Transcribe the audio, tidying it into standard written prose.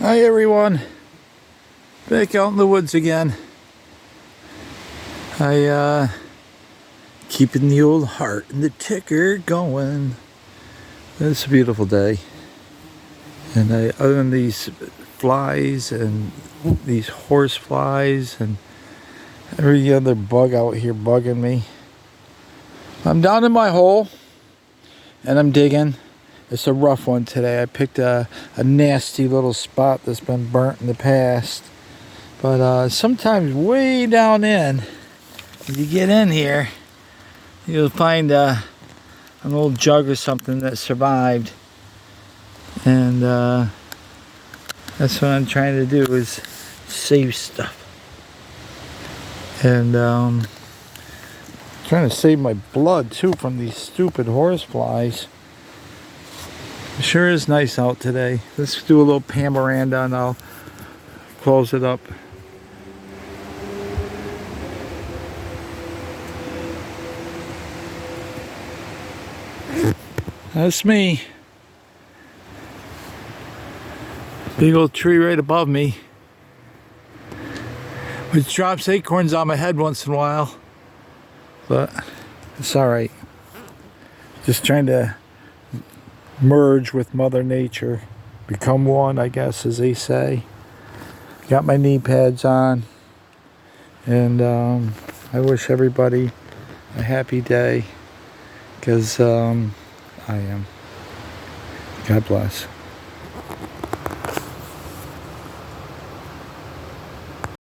Hi everyone, back out in the woods again. Keeping the old heart and the ticker going. It's a beautiful day, and other than these flies and these horse flies and every other bug out here bugging me, I'm down in my hole and I'm digging. It's a rough one today. I picked a nasty little spot that's been burnt in the past. But sometimes way down in, if you get in here, you'll find an old jug or something that survived. And that's what I'm trying to do, is save stuff. And trying to save my blood too from these stupid horse flies. It sure is nice out today. Let's do a little panorama and I'll close it up. That's me. Big old tree right above me, which drops acorns on my head once in a while, but it's alright. Just trying to merge with Mother Nature, become one, I guess, as they say. Got my knee pads on, and I wish everybody a happy day, because I am. God bless.